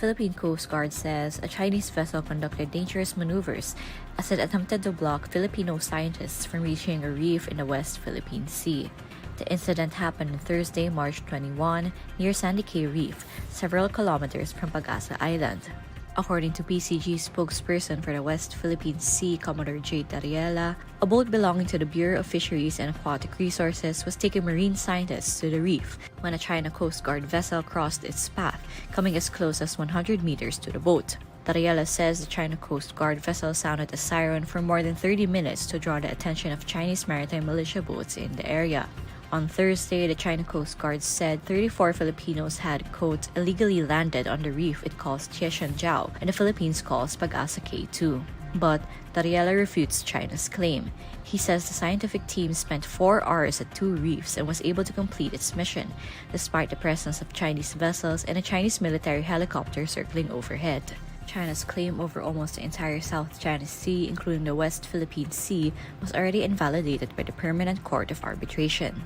Philippine Coast Guard says a Chinese vessel conducted dangerous maneuvers as it attempted to block Filipino scientists from reaching a reef in the West Philippine Sea. The incident happened on Thursday, March 21, near Sandy Cay Reef, several kilometers from Pagasa Island. According to PCG spokesperson for the West Philippine Sea, Commodore J. Tariela, a boat belonging to the Bureau of Fisheries and Aquatic Resources was taking marine scientists to the reef when a China Coast Guard vessel crossed its path, coming as close as 100 meters to the boat. Tariela says the China Coast Guard vessel sounded a siren for more than 30 minutes to draw the attention of Chinese maritime militia boats in the area. On Thursday, the China Coast Guard said 34 Filipinos had, quote, illegally landed on the reef it calls Jiao, and the Philippines calls Pagasa K2. But Tariela refutes China's claim. He says the scientific team spent 4 hours at 2 reefs and was able to complete its mission, despite the presence of Chinese vessels and a Chinese military helicopter circling overhead. China's claim over almost the entire South China Sea, including the West Philippine Sea, was already invalidated by the Permanent Court of Arbitration.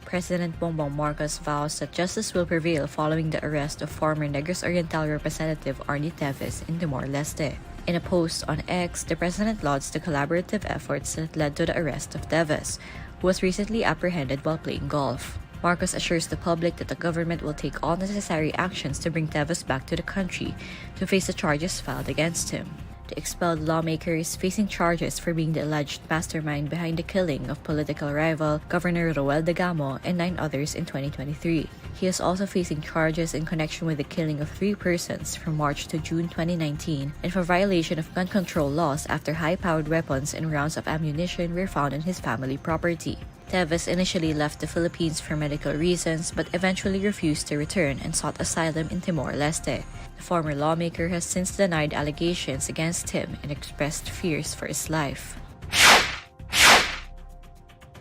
President Bongbong Marcos vows that justice will prevail following the arrest of former Negros Oriental Representative Teves in Timor-Leste. In a post on X, the president lauds the collaborative efforts that led to the arrest of Teves, who was recently apprehended while playing golf. Marcos assures the public that the government will take all necessary actions to bring Teves back to the country to face the charges filed against him. The expelled lawmaker is facing charges for being the alleged mastermind behind the killing of political rival Governor Roel Degamo and 9 others in 2023. He is also facing charges in connection with the killing of 3 persons from March to June 2019 and for violation of gun control laws after high-powered weapons and rounds of ammunition were found on his family property. Teves initially left the Philippines for medical reasons but eventually refused to return and sought asylum in Timor-Leste. The former lawmaker has since denied allegations against him and expressed fears for his life.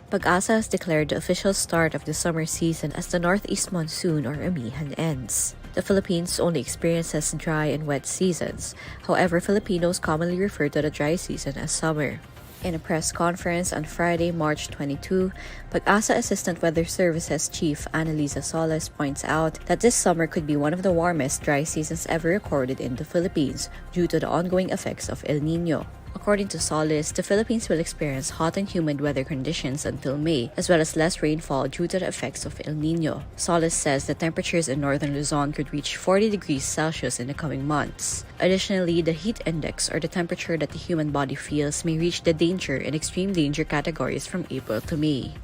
Pagasa has declared the official start of the summer season as the northeast monsoon or amihan ends. The Philippines only experiences dry and wet seasons. However, Filipinos commonly refer to the dry season as summer. In a press conference on Friday, March 22, Pagasa Assistant Weather Services Chief Annalisa Soles points out that this summer could be one of the warmest dry seasons ever recorded in the Philippines due to the ongoing effects of El Niño. According to Soles, the Philippines will experience hot and humid weather conditions until May, as well as less rainfall due to the effects of El Niño. Soles says that temperatures in northern Luzon could reach 40 degrees Celsius in the coming months. Additionally, the heat index, or the temperature that the human body feels, may reach the danger and extreme danger categories from April to May.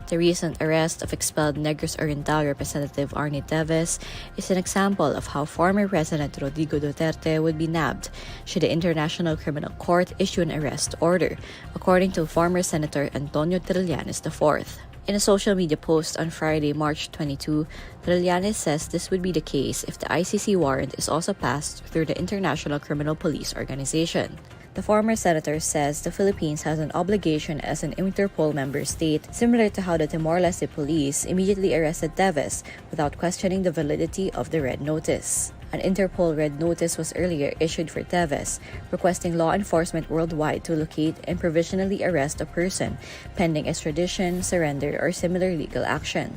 The recent arrest of expelled Negros Oriental Representative Teves is an example of how former President Rodrigo Duterte would be nabbed should the International Criminal Court issue an arrest order, according to former Senator Antonio Trillanes IV. In a social media post on Friday, March 22, Trillanes says this would be the case if the ICC warrant is also passed through the International Criminal Police Organization. The former senator says the Philippines has an obligation as an Interpol member state, similar to how the Timor-Leste police immediately arrested Teves without questioning the validity of the red notice. An Interpol red notice was earlier issued for Teves, requesting law enforcement worldwide to locate and provisionally arrest a person pending extradition, surrender, or similar legal action.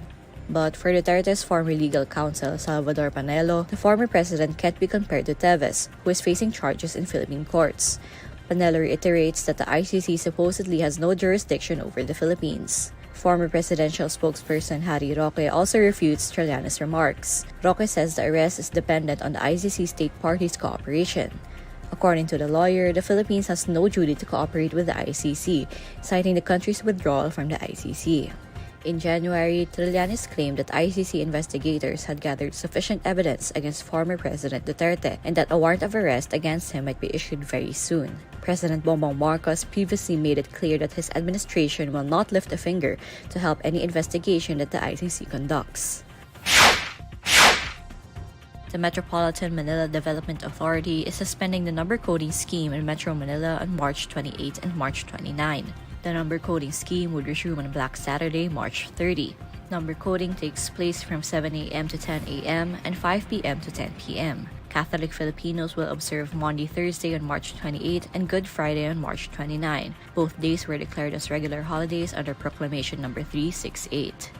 But for Duterte's former legal counsel, Salvador Panelo, the former president can't be compared to Teves, who is facing charges in Philippine courts. Panelo reiterates that the ICC supposedly has no jurisdiction over the Philippines. Former presidential spokesperson Harry Roque also refutes Trillanes' remarks. Roque says the arrest is dependent on the ICC state parties' cooperation. According to the lawyer, the Philippines has no duty to cooperate with the ICC, citing the country's withdrawal from the ICC. In January, Trillanes claimed that ICC investigators had gathered sufficient evidence against former President Duterte and that a warrant of arrest against him might be issued very soon. President Bongbong Marcos previously made it clear that his administration will not lift a finger to help any investigation that the ICC conducts. The Metropolitan Manila Development Authority is suspending the number coding scheme in Metro Manila on March 28 and March 29. The number coding scheme would resume on Black Saturday, March 30. Number coding takes place from 7 a.m. to 10 a.m. and 5 p.m. to 10 p.m. Catholic Filipinos will observe Maundy Thursday on March 28 and Good Friday on March 29. Both days were declared as regular holidays under Proclamation No. 368.